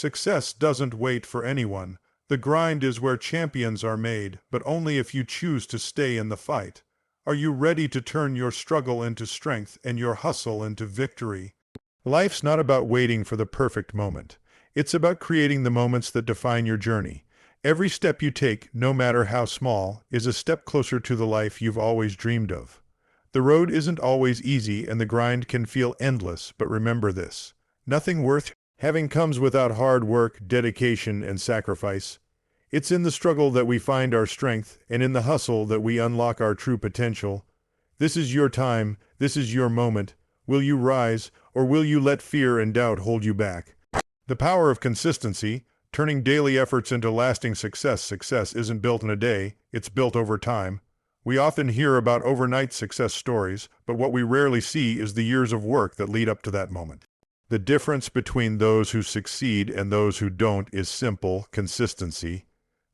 Success doesn't wait for anyone. The grind is where champions are made, but only if you choose to stay in the fight. Are you ready to turn your struggle into strength and your hustle into victory? Life's not about waiting for the perfect moment. It's about creating the moments that define your journey. Every step you take, no matter how small, is a step closer to the life you've always dreamed of. The road isn't always easy and the grind can feel endless, but remember this: nothing worth having comes without hard work, dedication, and sacrifice. It's in the struggle that we find our strength, and in the hustle that we unlock our true potential. This is your time, this is your moment. Will you rise, or will you let fear and doubt hold you back? The power of consistency, turning daily efforts into lasting success. Success isn't built in a day, it's built over time. We often hear about overnight success stories, but what we rarely see is the years of work that lead up to that moment. The difference between those who succeed and those who don't is simple: consistency.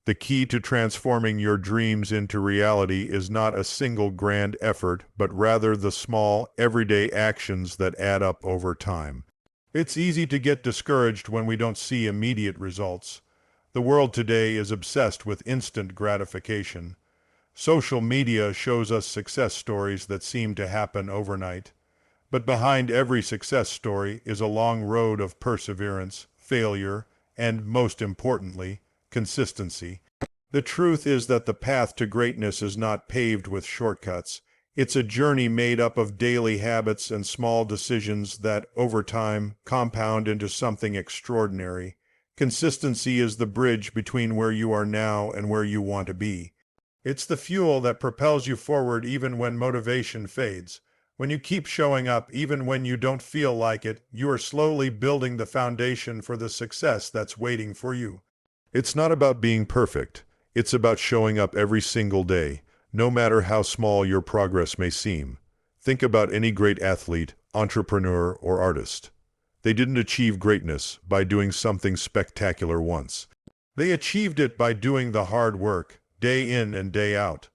The key to transforming your dreams into reality is not a single grand effort, but rather the small, everyday actions that add up over time. It's easy to get discouraged when we don't see immediate results. The world today is obsessed with instant gratification. Social media shows us success stories that seem to happen overnight. But behind every success story is a long road of perseverance, failure, and, most importantly, consistency. The truth is that the path to greatness is not paved with shortcuts. It's a journey made up of daily habits and small decisions that, over time, compound into something extraordinary. Consistency is the bridge between where you are now and where you want to be. It's the fuel that propels you forward even when motivation fades. When you keep showing up, even when you don't feel like it, you are slowly building the foundation for the success that's waiting for you. It's not about being perfect. It's about showing up every single day, no matter how small your progress may seem. Think about any great athlete, entrepreneur, or artist. They didn't achieve greatness by doing something spectacular once. They achieved it by doing the hard work, day in and day out.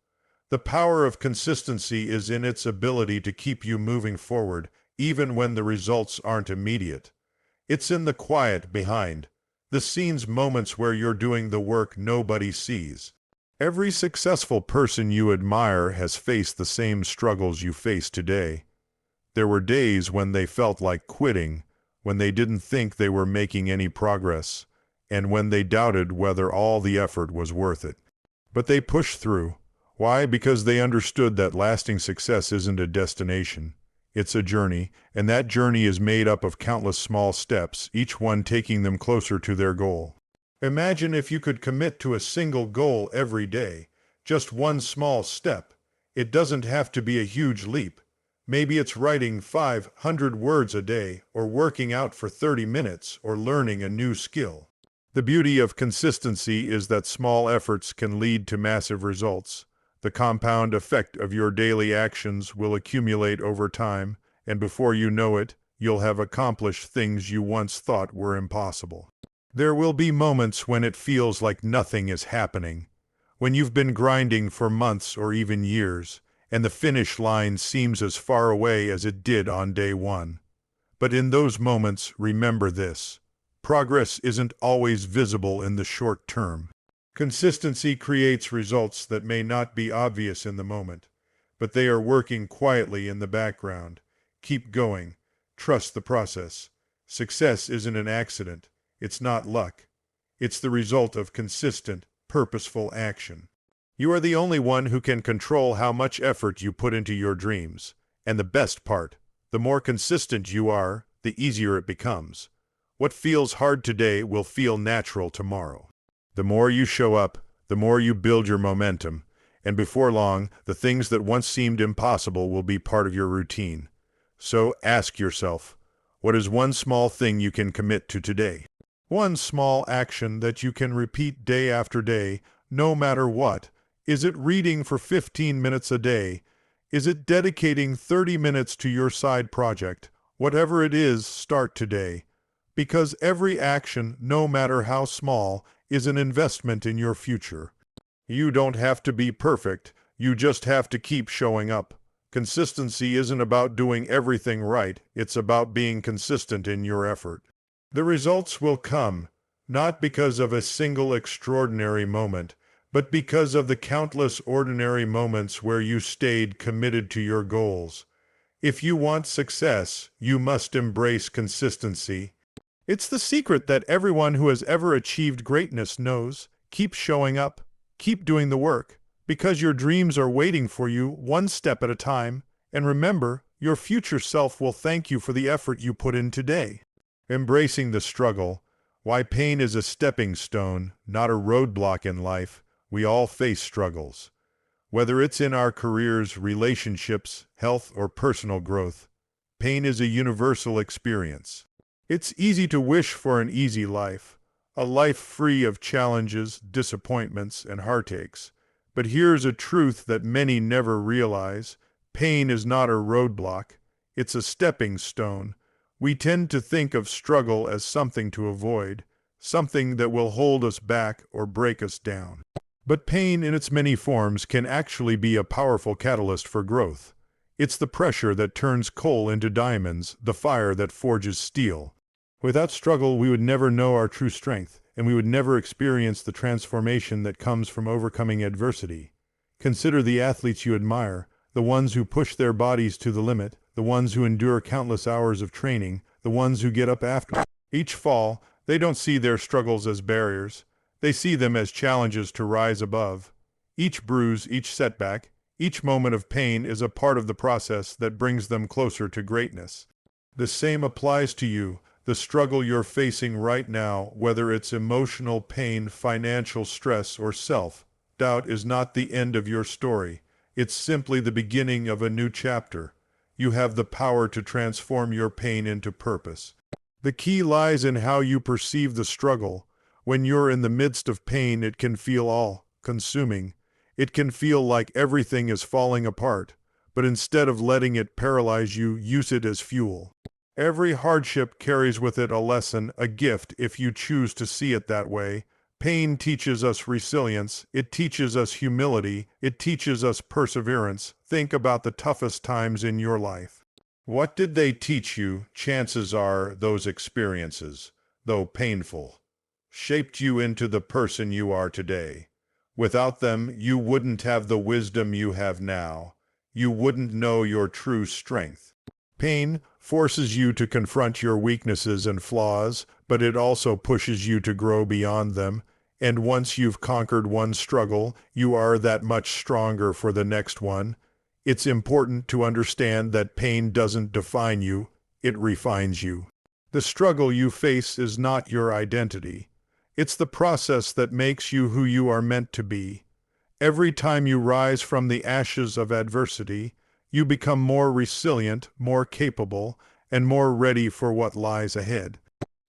The power of consistency is in its ability to keep you moving forward, even when the results aren't immediate. It's in the quiet behind the scenes moments where you're doing the work nobody sees. Every successful person you admire has faced the same struggles you face today. There were days when they felt like quitting, when they didn't think they were making any progress, and when they doubted whether all the effort was worth it. But they pushed through. Why? Because they understood that lasting success isn't a destination. It's a journey, and that journey is made up of countless small steps, each one taking them closer to their goal. Imagine if you could commit to a single goal every day, just one small step. It doesn't have to be a huge leap. Maybe it's writing 500 words a day, or working out for 30 minutes, or learning a new skill. The beauty of consistency is that small efforts can lead to massive results. The compound effect of your daily actions will accumulate over time, and before you know it, you'll have accomplished things you once thought were impossible. There will be moments when it feels like nothing is happening, when you've been grinding for months or even years, and the finish line seems as far away as it did on day one. But in those moments, remember this: progress isn't always visible in the short term. Consistency creates results that may not be obvious in the moment, but they are working quietly in the background. Keep going. Trust the process. Success isn't an accident. It's not luck. It's the result of consistent, purposeful action. You are the only one who can control how much effort you put into your dreams. And the best part, the more consistent you are, the easier it becomes. What feels hard today will feel natural tomorrow. The more you show up, the more you build your momentum, and before long, the things that once seemed impossible will be part of your routine. So ask yourself, what is one small thing you can commit to today? One small action that you can repeat day after day, no matter what. Is it reading for 15 minutes a day? Is it dedicating 30 minutes to your side project? Whatever it is, start today. Because every action, no matter how small, is an investment in your future. You don't have to be perfect, you just have to keep showing up. Consistency isn't about doing everything right, it's about being consistent in your effort. The results will come. not because of a single extraordinary moment, but because of the countless ordinary moments where you stayed committed to your goals. If you want success, you must embrace consistency. It's the secret that everyone who has ever achieved greatness knows. Keep showing up, keep doing the work, because your dreams are waiting for you one step at a time, and remember, your future self will thank you for the effort you put in today. Embracing the struggle. Why pain is a stepping stone, not a roadblock in life. We all face struggles. Whether it's in our careers, relationships, health, or personal growth, pain is a universal experience. It's easy to wish for an easy life, a life free of challenges, disappointments, and heartaches. But here's a truth that many never realize. Pain is not a roadblock. It's a stepping stone. We tend to think of struggle as something to avoid, something that will hold us back or break us down. But pain in its many forms can actually be a powerful catalyst for growth. It's the pressure that turns coal into diamonds, the fire that forges steel. Without struggle, we would never know our true strength, and we would never experience the transformation that comes from overcoming adversity. Consider the athletes you admire, the ones who push their bodies to the limit, the ones who endure countless hours of training, the ones who get up after each fall. They don't see their struggles as barriers. They see them as challenges to rise above. Each bruise, each setback, each moment of pain is a part of the process that brings them closer to greatness. The same applies to you. The struggle you're facing right now, whether it's emotional pain, financial stress, or self-doubt, is not the end of your story. It's simply the beginning of a new chapter. You have the power to transform your pain into purpose. The key lies in how you perceive the struggle. When you're in the midst of pain, it can feel all-consuming. It can feel like everything is falling apart. But instead of letting it paralyze you, use it as fuel. Every hardship carries with it a lesson, a gift, if you choose to see it that way. Pain teaches us resilience, it teaches us humility, it teaches us perseverance. Think about the toughest times in your life. What did they teach you? Chances are those experiences, though painful, shaped you into the person you are today. Without them, you wouldn't have the wisdom you have now. You wouldn't know your true strength. Pain forces you to confront your weaknesses and flaws, but it also pushes you to grow beyond them. And once you've conquered one struggle, you are that much stronger for the next one. It's important to understand that pain doesn't define you, it refines you. The struggle you face is not your identity. It's the process that makes you who you are meant to be. Every time you rise from the ashes of adversity, you become more resilient, more capable, and more ready for what lies ahead.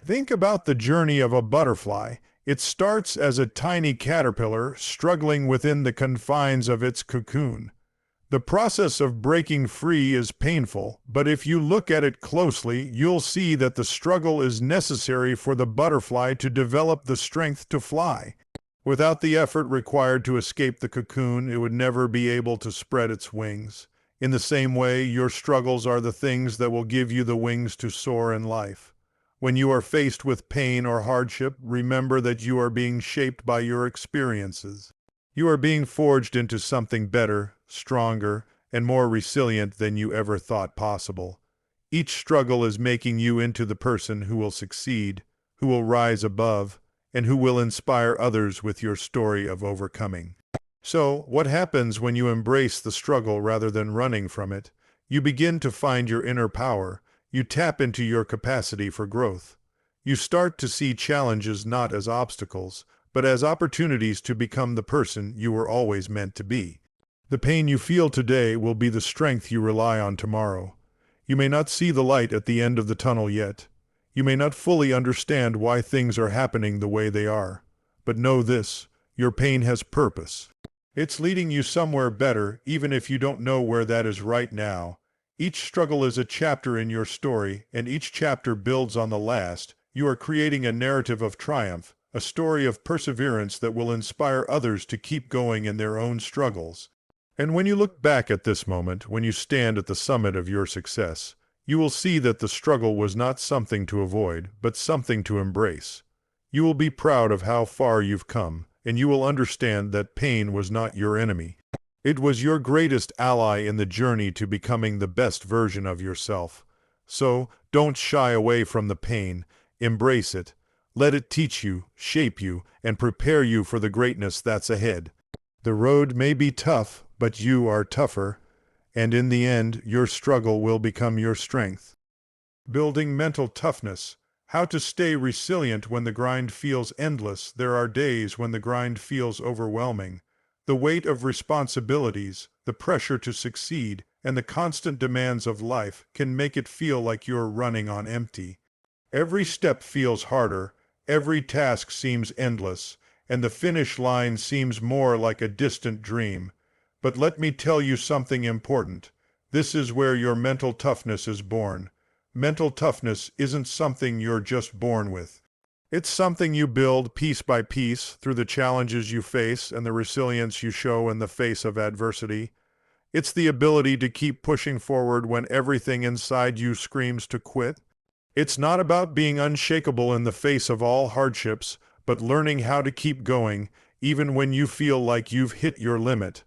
Think about the journey of a butterfly. It starts as a tiny caterpillar struggling within the confines of its cocoon. The process of breaking free is painful, but if you look at it closely, you'll see that the struggle is necessary for the butterfly to develop the strength to fly. Without the effort required to escape the cocoon, it would never be able to spread its wings. In the same way, your struggles are the things that will give you the wings to soar in life. When you are faced with pain or hardship, remember that you are being shaped by your experiences. You are being forged into something better, stronger, and more resilient than you ever thought possible. Each struggle is making you into the person who will succeed, who will rise above, and who will inspire others with your story of overcoming. So, what happens when you embrace the struggle rather than running from it? You begin to find your inner power. You tap into your capacity for growth. You start to see challenges not as obstacles, but as opportunities to become the person you were always meant to be. The pain you feel today will be the strength you rely on tomorrow. You may not see the light at the end of the tunnel yet. You may not fully understand why things are happening the way they are. But know this, your pain has purpose. It's leading you somewhere better, even if you don't know where that is right now. Each struggle is a chapter in your story, and each chapter builds on the last. You are creating a narrative of triumph, a story of perseverance that will inspire others to keep going in their own struggles. And when you look back at this moment, when you stand at the summit of your success, you will see that the struggle was not something to avoid, but something to embrace. You will be proud of how far you've come, and you will understand that pain was not your enemy. It was your greatest ally in the journey to becoming the best version of yourself. So, don't shy away from the pain. Embrace it. Let it teach you, shape you, and prepare you for the greatness that's ahead. The road may be tough, but you are tougher, and in the end, your struggle will become your strength. Building mental toughness. How to stay resilient when the grind feels endless. There are days when the grind feels overwhelming. The weight of responsibilities, the pressure to succeed, and the constant demands of life can make it feel like you're running on empty. Every step feels harder, every task seems endless, and the finish line seems more like a distant dream. But let me tell you something important. This is where your mental toughness is born. Mental toughness isn't something you're just born with. It's something you build piece by piece through the challenges you face and the resilience you show in the face of adversity. It's the ability to keep pushing forward when everything inside you screams to quit. It's not about being unshakable in the face of all hardships, but learning how to keep going even when you feel like you've hit your limit.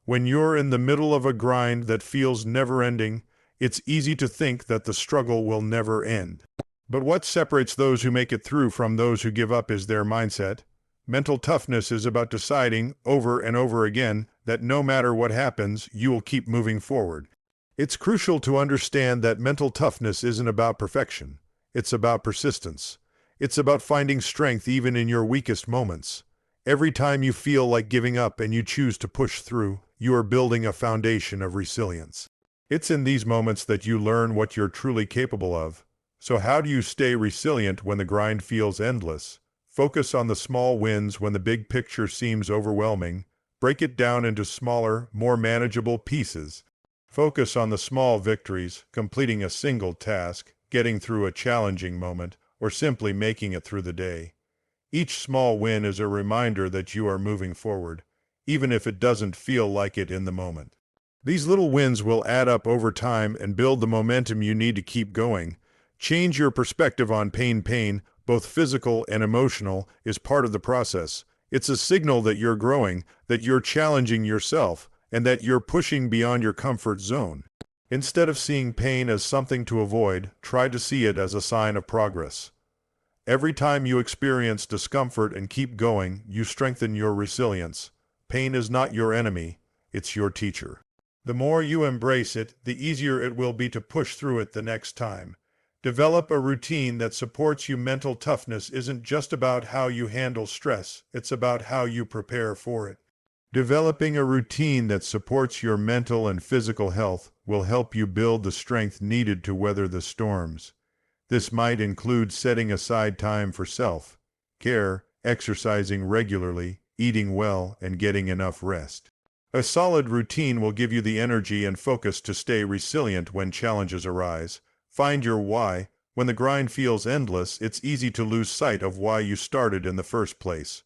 When you're in the middle of a grind that feels never-ending, it's easy to think that the struggle will never end. But what separates those who make it through from those who give up is their mindset. Mental toughness is about deciding over and over again that no matter what happens, you will keep moving forward. It's crucial to understand that mental toughness isn't about perfection. It's about persistence. It's about finding strength even in your weakest moments. Every time you feel like giving up and you choose to push through, you are building a foundation of resilience. It's in these moments that you learn what you're truly capable of. So how do you stay resilient when the grind feels endless? Focus on the small wins when the big picture seems overwhelming. Break it down into smaller, more manageable pieces. Focus on the small victories, completing a single task, getting through a challenging moment, or simply making it through the day. Each small win is a reminder that you are moving forward, even if it doesn't feel like it in the moment. These little wins will add up over time and build the momentum you need to keep going. Change your perspective on pain. Pain, both physical and emotional, is part of the process. It's a signal that you're growing, that you're challenging yourself, and that you're pushing beyond your comfort zone. Instead of seeing pain as something to avoid, try to see it as a sign of progress. Every time you experience discomfort and keep going, you strengthen your resilience. Pain is not your enemy, it's your teacher. The more you embrace it, the easier it will be to push through it the next time. Develop a routine that supports you. Mental toughness isn't just about how you handle stress, it's about how you prepare for it. Developing a routine that supports your mental and physical health will help you build the strength needed to weather the storms. This might include setting aside time for self-care, exercising regularly, eating well, and getting enough rest. A solid routine will give you the energy and focus to stay resilient when challenges arise. Find your why. When the grind feels endless, it's easy to lose sight of why you started in the first place.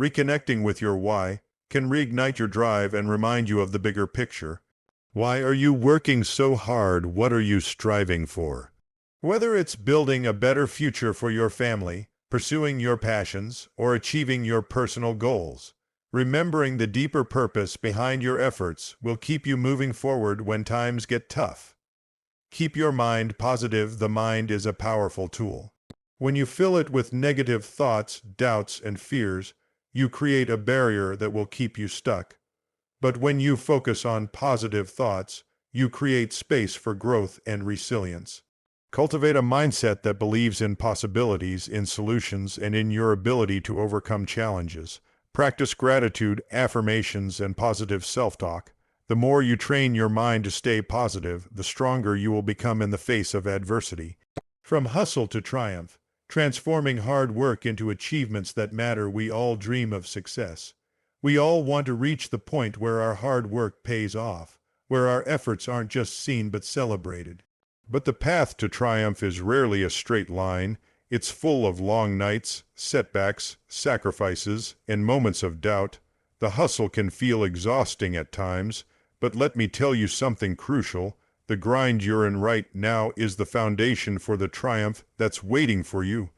Reconnecting with your why can reignite your drive and remind you of the bigger picture. Why are you working so hard? What are you striving for? Whether it's building a better future for your family, pursuing your passions, or achieving your personal goals, remembering the deeper purpose behind your efforts will keep you moving forward when times get tough. Keep your mind positive. The mind is a powerful tool. When you fill it with negative thoughts, doubts, and fears, you create a barrier that will keep you stuck. But when you focus on positive thoughts, you create space for growth and resilience. Cultivate a mindset that believes in possibilities, in solutions, and in your ability to overcome challenges. Practice gratitude, affirmations, and positive self-talk. The more you train your mind to stay positive, the stronger you will become in the face of adversity. From hustle to triumph, transforming hard work into achievements that matter. We all dream of success. We all want to reach the point where our hard work pays off, where our efforts aren't just seen but celebrated. But the path to triumph is rarely a straight line. It's full of long nights, setbacks, sacrifices, and moments of doubt. The hustle can feel exhausting at times, but let me tell you something crucial. The grind you're in right now is the foundation for the triumph that's waiting for you.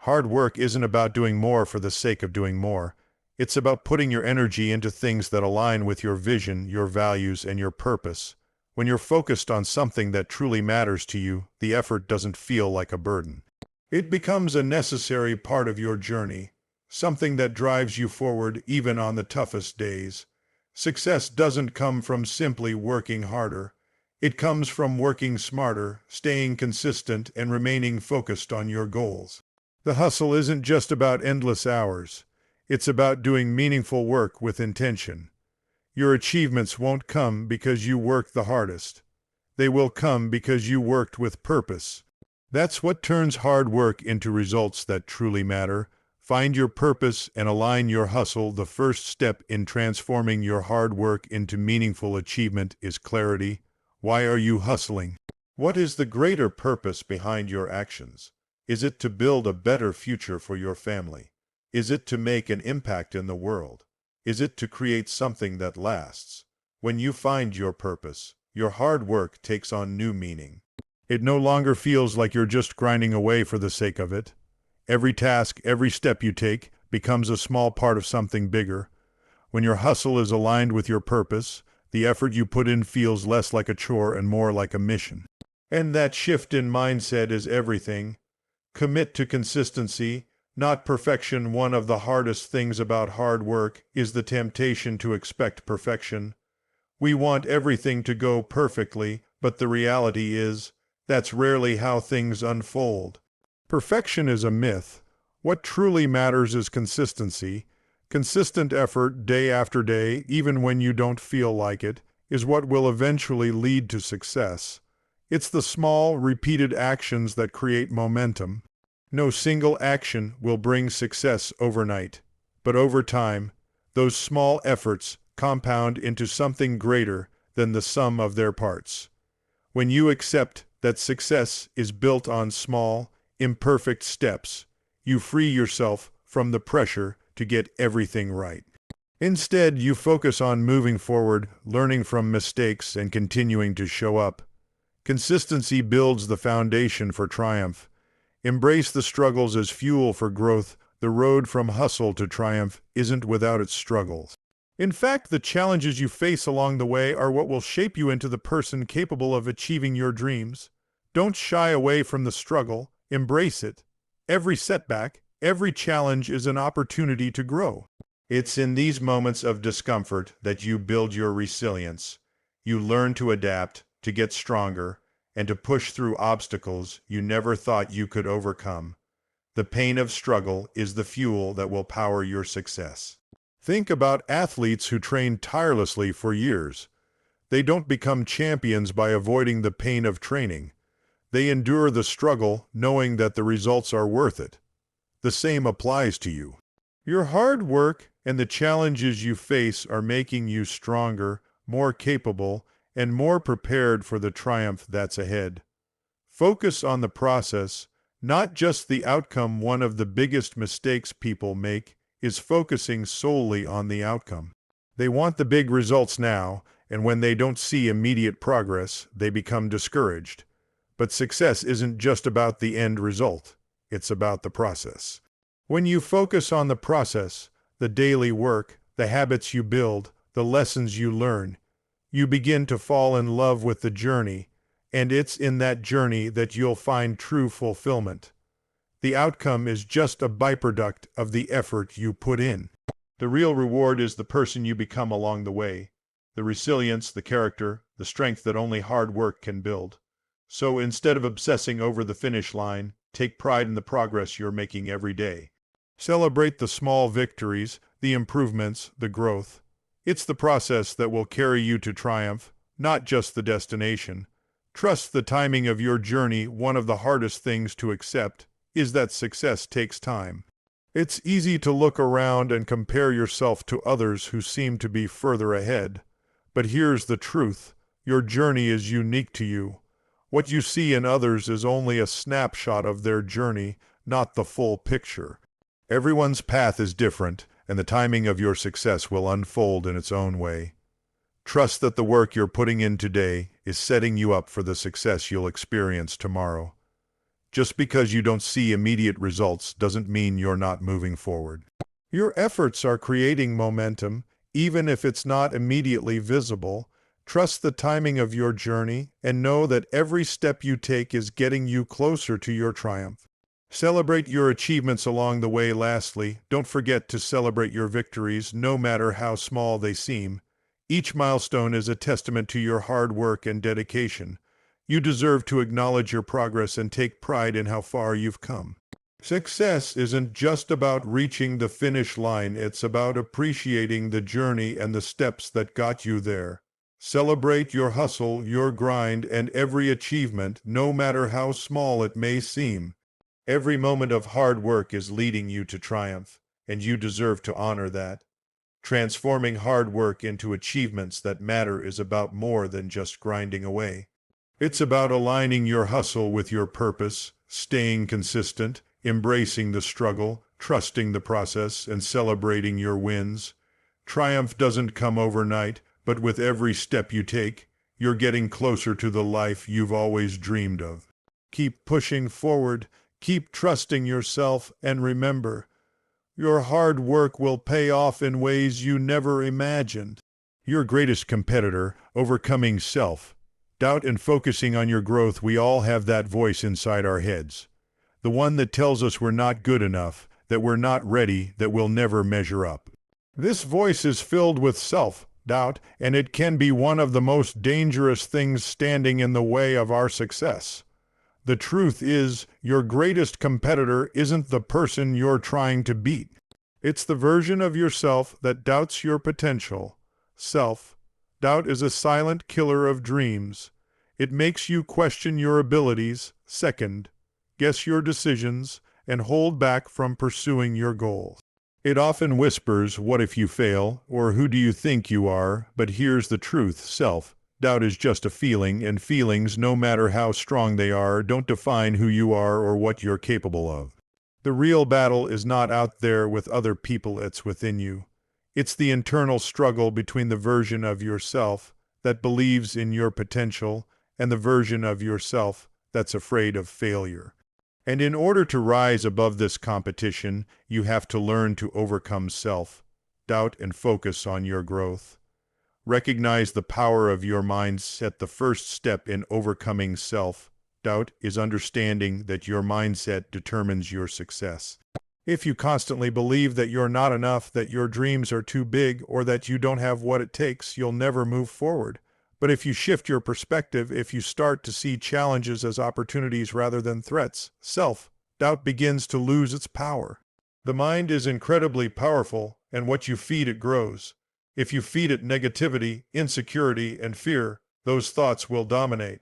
Hard work isn't about doing more for the sake of doing more. It's about putting your energy into things that align with your vision, your values, and your purpose. When you're focused on something that truly matters to you, the effort doesn't feel like a burden. It becomes a necessary part of your journey, something that drives you forward even on the toughest days. Success doesn't come from simply working harder. It comes from working smarter, staying consistent, and remaining focused on your goals. The hustle isn't just about endless hours. It's about doing meaningful work with intention. Your achievements won't come because you worked the hardest. They will come because you worked with purpose. That's what turns hard work into results that truly matter. Find your purpose and align your hustle. The first step in transforming your hard work into meaningful achievement is clarity. Why are you hustling? What is the greater purpose behind your actions? Is it to build a better future for your family? Is it to make an impact in the world? Is it to create something that lasts? When you find your purpose, your hard work takes on new meaning. It no longer feels like you're just grinding away for the sake of it. Every task, every step you take becomes a small part of something bigger. When your hustle is aligned with your purpose, the effort you put in feels less like a chore and more like a mission. And that shift in mindset is everything. Commit to consistency, not perfection. One of the hardest things about hard work is the temptation to expect perfection. We want everything to go perfectly, but the reality is, that's rarely how things unfold. Perfection is a myth. What truly matters is consistency. Consistent effort, day after day, even when you don't feel like it, is what will eventually lead to success. It's the small, repeated actions that create momentum. No single action will bring success overnight, but over time, those small efforts compound into something greater than the sum of their parts. When you accept that success is built on small, imperfect steps, you free yourself from the pressure to get everything right. Instead, you focus on moving forward, learning from mistakes, and continuing to show up. Consistency builds the foundation for triumph. Embrace the struggles as fuel for growth. The road from hustle to triumph isn't without its struggles. In fact, the challenges you face along the way are what will shape you into the person capable of achieving your dreams. Don't shy away from the struggle. Embrace it. Every setback, every challenge is an opportunity to grow. It's in these moments of discomfort that you build your resilience. You learn to adapt, to get stronger, and to push through obstacles you never thought you could overcome. The pain of struggle is the fuel that will power your success. Think about athletes who train tirelessly for years. They don't become champions by avoiding the pain of training. They endure the struggle knowing that the results are worth it. The same applies to you. Your hard work and the challenges you face are making you stronger, more capable, and more prepared for the triumph that's ahead. Focus on the process, not just the outcome. One of the biggest mistakes people make is focusing solely on the outcome. They want the big results now, and when they don't see immediate progress, they become discouraged. But success isn't just about the end result. It's about the process. When you focus on the process, the daily work, the habits you build, the lessons you learn, you begin to fall in love with the journey, and it's in that journey that you'll find true fulfillment. The outcome is just a byproduct of the effort you put in. The real reward is the person you become along the way, the resilience, the character, the strength that only hard work can build. So instead of obsessing over the finish line, take pride in the progress you're making every day. Celebrate the small victories, the improvements, the growth. It's the process that will carry you to triumph, not just the destination. Trust the timing of your journey. One of the hardest things to accept is that success takes time. It's easy to look around and compare yourself to others who seem to be further ahead. But here's the truth. Your journey is unique to you. What you see in others is only a snapshot of their journey, not the full picture. Everyone's path is different, and the timing of your success will unfold in its own way. Trust that the work you're putting in today is setting you up for the success you'll experience tomorrow. Just because you don't see immediate results doesn't mean you're not moving forward. Your efforts are creating momentum, even if it's not immediately visible. Trust the timing of your journey and know that every step you take is getting you closer to your triumph. Celebrate your achievements along the way. Lastly, don't forget to celebrate your victories, no matter how small they seem. Each milestone is a testament to your hard work and dedication. You deserve to acknowledge your progress and take pride in how far you've come. Success isn't just about reaching the finish line, it's about appreciating the journey and the steps that got you there. Celebrate your hustle, your grind, and every achievement, no matter how small it may seem. Every moment of hard work is leading you to triumph, and you deserve to honor that. Transforming hard work into achievements that matter is about more than just grinding away. It's about aligning your hustle with your purpose, staying consistent, embracing the struggle, trusting the process, and celebrating your wins. Triumph doesn't come overnight, but with every step you take, you're getting closer to the life you've always dreamed of. Keep pushing forward. Keep trusting yourself, and remember, your hard work will pay off in ways you never imagined. Your greatest competitor, overcoming self-doubt and focusing on your growth. We all have that voice inside our heads. The one that tells us we're not good enough, that we're not ready, that we'll never measure up. This voice is filled with self-doubt, and it can be one of the most dangerous things standing in the way of our success. The truth is, your greatest competitor isn't the person you're trying to beat. It's the version of yourself that doubts your potential. Self-doubt is a silent killer of dreams. It makes you question your abilities, second-guess your decisions, and hold back from pursuing your goals. It often whispers, "What if you fail?" or "Who do you think you are?" But here's the truth, self-doubt is just a feeling, and feelings, no matter how strong they are, don't define who you are or what you're capable of. The real battle is not out there with other people, it's within you. It's the internal struggle between the version of yourself that believes in your potential and the version of yourself that's afraid of failure. And in order to rise above this competition, you have to learn to overcome self-doubt and focus on your growth. Recognize the power of your mindset. The first step in overcoming self-doubt is understanding that your mindset determines your success. If you constantly believe that you're not enough, that your dreams are too big, or that you don't have what it takes, you'll never move forward. But if you shift your perspective, if you start to see challenges as opportunities rather than threats, self-doubt begins to lose its power. The mind is incredibly powerful, and what you feed it grows. If you feed it negativity, insecurity, and fear, those thoughts will dominate.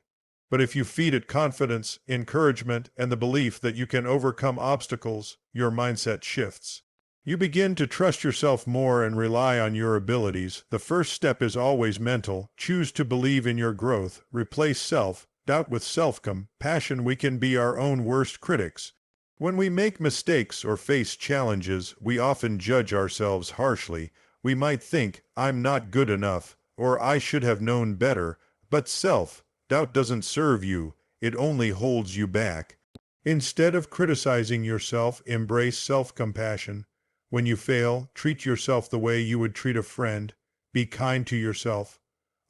But if you feed it confidence, encouragement, and the belief that you can overcome obstacles, your mindset shifts. You begin to trust yourself more and rely on your abilities. The first step is always mental. Choose to believe in your growth. Replace self-doubt with self-compassion. We can be our own worst critics. When we make mistakes or face challenges, we often judge ourselves harshly. We might think, "I'm not good enough," or "I should have known better." But self-doubt doesn't serve you. It only holds you back. Instead of criticizing yourself, embrace self-compassion. When you fail, treat yourself the way you would treat a friend. Be kind to yourself.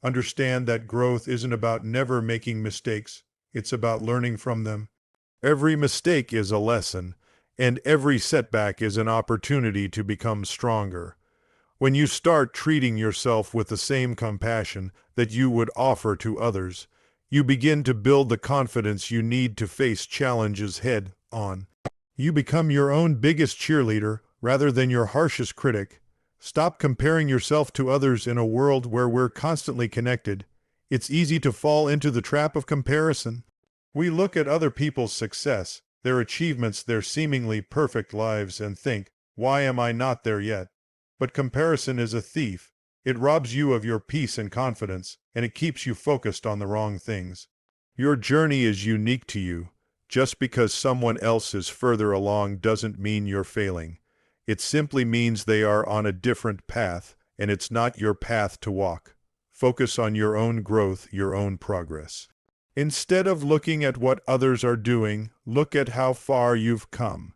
Understand that growth isn't about never making mistakes. It's about learning from them. Every mistake is a lesson, and every setback is an opportunity to become stronger. When you start treating yourself with the same compassion that you would offer to others, you begin to build the confidence you need to face challenges head on. You become your own biggest cheerleader rather than your harshest critic. Stop comparing yourself to others in a world where we're constantly connected. It's easy to fall into the trap of comparison. We look at other people's success, their achievements, their seemingly perfect lives, and think, "Why am I not there yet?" But comparison is a thief. It robs you of your peace and confidence, and it keeps you focused on the wrong things. Your journey is unique to you. Just because someone else is further along doesn't mean you're failing. It simply means they are on a different path, and it's not your path to walk. Focus on your own growth, your own progress. Instead of looking at what others are doing, look at how far you've come.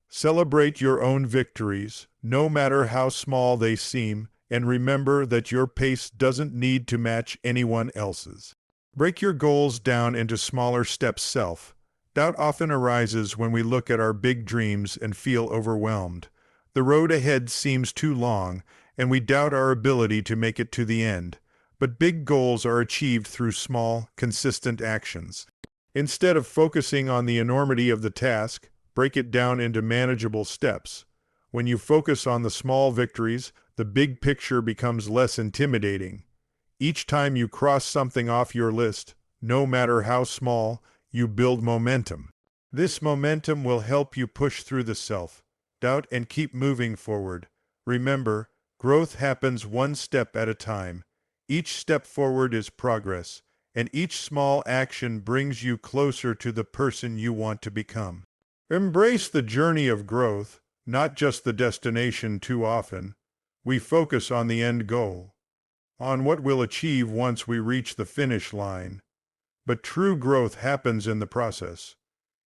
Celebrate your own victories, no matter how small they seem, and remember that your pace doesn't need to match anyone else's. Break your goals down into smaller steps. Self-doubt often arises when we look at our big dreams and feel overwhelmed. The road ahead seems too long, and we doubt our ability to make it to the end. But big goals are achieved through small, consistent actions. Instead of focusing on the enormity of the task, break it down into manageable steps. When you focus on the small victories, the big picture becomes less intimidating. Each time you cross something off your list, no matter how small, you build momentum. This momentum will help you push through the self-doubt and keep moving forward. Remember, growth happens one step at a time. Each step forward is progress, and each small action brings you closer to the person you want to become. Embrace the journey of growth, not just the destination. Too often, we focus on the end goal, on what we'll achieve once we reach the finish line. But true growth happens in the process.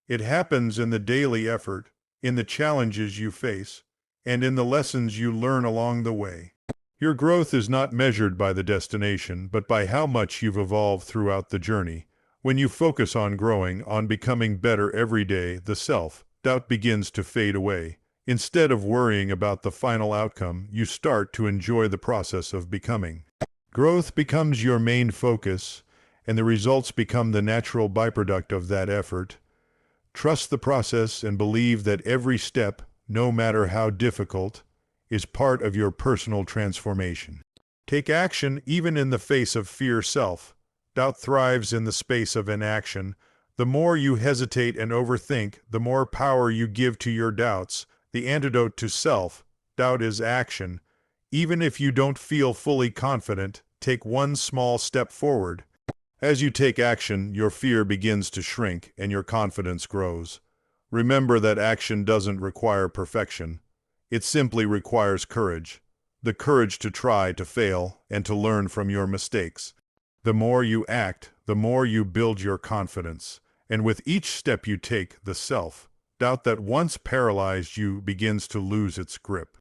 It happens in the daily effort, in the challenges you face, and in the lessons you learn along the way. Your growth is not measured by the destination, but by how much you've evolved throughout the journey. When you focus on growing, on becoming better every day, the self-doubt begins to fade away. Instead of worrying about the final outcome, you start to enjoy the process of becoming. Growth becomes your main focus, and the results become the natural byproduct of that effort. Trust the process and believe that every step, no matter how difficult, is part of your personal transformation. Take action even in the face of fear. Self-doubt thrives in the space of inaction. The more you hesitate and overthink, the more power you give to your doubts. The antidote to self-doubt is action. Even if you don't feel fully confident, take one small step forward. As you take action, your fear begins to shrink and your confidence grows. Remember that action doesn't require perfection. It simply requires courage. The courage to try, to fail, and to learn from your mistakes. The more you act, the more you build your confidence. And with each step you take, the self-doubt that once paralyzed you begins to lose its grip.